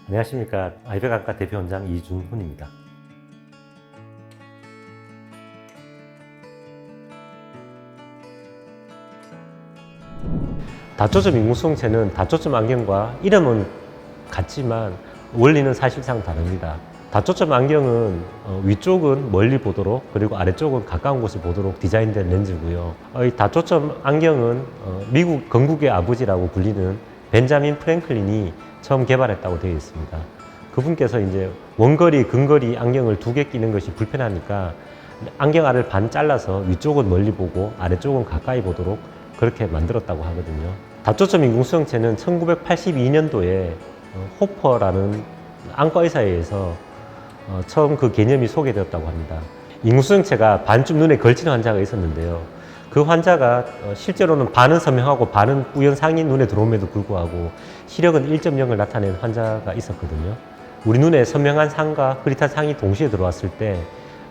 안녕하십니까. 아이백안과 대표원장 이준훈입니다. 다초점 인공수정체는 다초점 안경과 이름은 같지만 원리는 사실상 다릅니다. 다초점 안경은 위쪽은 멀리 보도록 그리고 아래쪽은 가까운 곳을 보도록 디자인된 렌즈고요. 이 다초점 안경은 미국 건국의 아버지라고 불리는 벤자민 프랭클린이 처음 개발했다고 되어 있습니다. 그분께서 이제 원거리, 근거리 안경을 두 개 끼는 것이 불편하니까 안경 알을 반 잘라서 위쪽은 멀리 보고 아래쪽은 가까이 보도록 그렇게 만들었다고 하거든요. 다초점 인공수정체는 1982년도에 호퍼라는 안과 의사에 의해서 처음 그 개념이 소개되었다고 합니다. 인공수정체가 반쯤 눈에 걸치는 환자가 있었는데요. 그 환자가 실제로는 반은 선명하고 반은 우연상이 눈에 들어옴에도 불구하고 시력은 1.0을 나타낸 환자가 있었거든요. 우리 눈에 선명한 상과 흐릿한 상이 동시에 들어왔을 때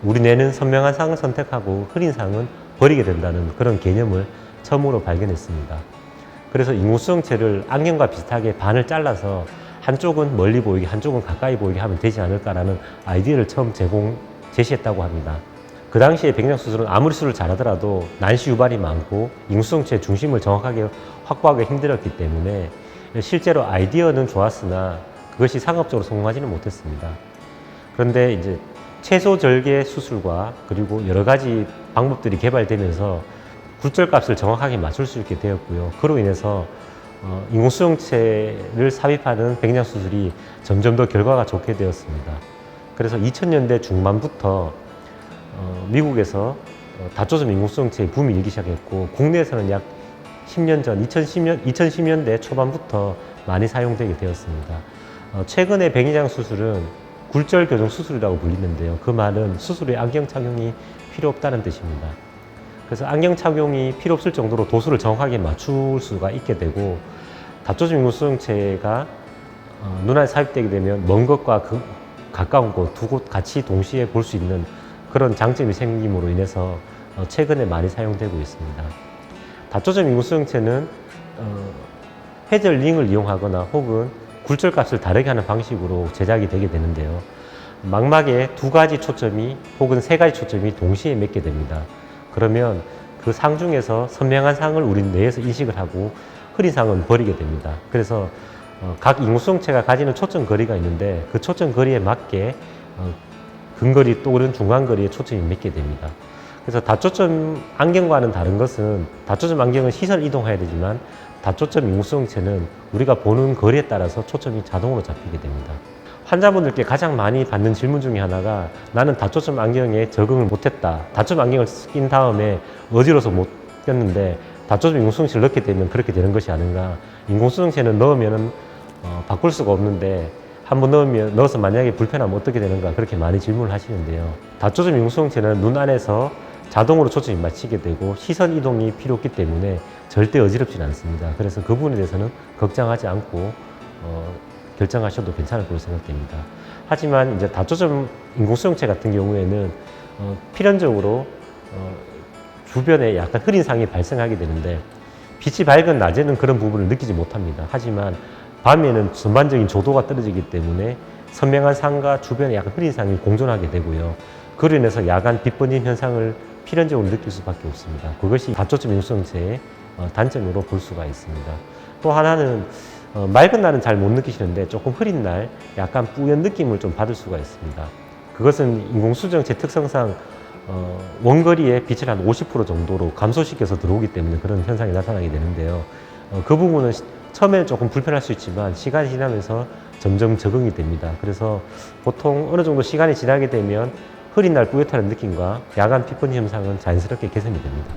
우리 뇌는 선명한 상을 선택하고 흐린 상은 버리게 된다는 그런 개념을 처음으로 발견했습니다. 그래서 인공수정체를 안경과 비슷하게 반을 잘라서 한쪽은 멀리 보이게 한쪽은 가까이 보이게 하면 되지 않을까라는 아이디어를 처음 제시했다고 합니다. 그 당시에 백내장수술은 아무리 수술을 잘하더라도 난시 유발이 많고 인공수정체의 중심을 정확하게 확보하기 힘들었기 때문에 실제로 아이디어는 좋았으나 그것이 상업적으로 성공하지는 못했습니다. 그런데 이제 최소 절개 수술과 그리고 여러 가지 방법들이 개발되면서 굴절값을 정확하게 맞출 수 있게 되었고요. 그로 인해서 인공수정체를 삽입하는 백내장 수술이 점점 더 결과가 좋게 되었습니다. 그래서 2000년대 중반부터 미국에서 다초점 인공수정체의 붐이 일기 시작했고 국내에서는 약 10년 전 2010년대 초반부터 많이 사용되게 되었습니다. 최근에 백내장 수술은 굴절 교정 수술이라고 불리는데요. 그 말은 수술 후 안경 착용이 필요 없다는 뜻입니다. 그래서 안경 착용이 필요 없을 정도로 도수를 정확하게 맞출 수가 있게 되고 다초점 인공수정체가 눈안에 삽입되게 되면 먼 것과 가까운 곳 두 곳 같이 동시에 볼 수 있는 그런 장점이 생김으로 인해서 최근에 많이 사용되고 있습니다. 다초점 인공수정체는 회절 링을 이용하거나 혹은 굴절값을 다르게 하는 방식으로 제작이 되게 되는데요. 망막에 두 가지 초점이 혹은 세 가지 초점이 동시에 맺게 됩니다. 그러면 그 상 중에서 선명한 상을 우리 뇌에서 인식을 하고 흐린 상은 버리게 됩니다. 그래서 각 인공수정체가 가지는 초점 거리가 있는데 그 초점 거리에 맞게 근거리 또는 중간거리에 초점이 맺게 됩니다. 그래서 다초점 안경과는 다른 것은 다초점 안경은 시선 이동해야 되지만 다초점 인공수정체는 우리가 보는 거리에 따라서 초점이 자동으로 잡히게 됩니다. 환자분들께 가장 많이 받는 질문 중에 하나가 나는 다초점 안경에 적응을 못했다. 다초점 안경을 낀 다음에 어지러워서 못 꼈는데 다초점 인공수정체를 넣게 되면 그렇게 되는 것이 아닌가. 인공수정체는 넣으면 바꿀 수가 없는데 한번 넣어서 만약에 불편하면 어떻게 되는가 그렇게 많이 질문을 하시는데요. 다초점 인공수정체는 눈 안에서 자동으로 초점이 맞추게 되고 시선 이동이 필요 없기 때문에 절대 어지럽지는 않습니다. 그래서 그 부분에 대해서는 걱정하지 않고 결정하셔도 괜찮을 거로 생각됩니다. 하지만 이제 다초점 인공수정체 같은 경우에는 필연적으로 주변에 약간 흐린 상이 발생하게 되는데 빛이 밝은 낮에는 그런 부분을 느끼지 못합니다. 하지만 밤에는 전반적인 조도가 떨어지기 때문에 선명한 상과 주변에 약간 흐린 상이 공존하게 되고요. 그로 인해서 야간 빛 번짐 현상을 필연적으로 느낄 수밖에 없습니다. 그것이 다초점 인공수정체의 단점으로 볼 수가 있습니다. 또 하나는 맑은 날은 잘 못 느끼시는데 조금 흐린 날 약간 뿌연 느낌을 좀 받을 수가 있습니다. 그것은 인공수정체 특성상 원거리에 빛을 한 50% 정도로 감소시켜서 들어오기 때문에 그런 현상이 나타나게 되는데요. 그 부분은 처음에는 조금 불편할 수 있지만 시간이 지나면서 점점 적응이 됩니다. 그래서 보통 어느 정도 시간이 지나게 되면 흐린 날 뿌옇다는 느낌과 야간 빛 번짐 현상은 자연스럽게 개선이 됩니다.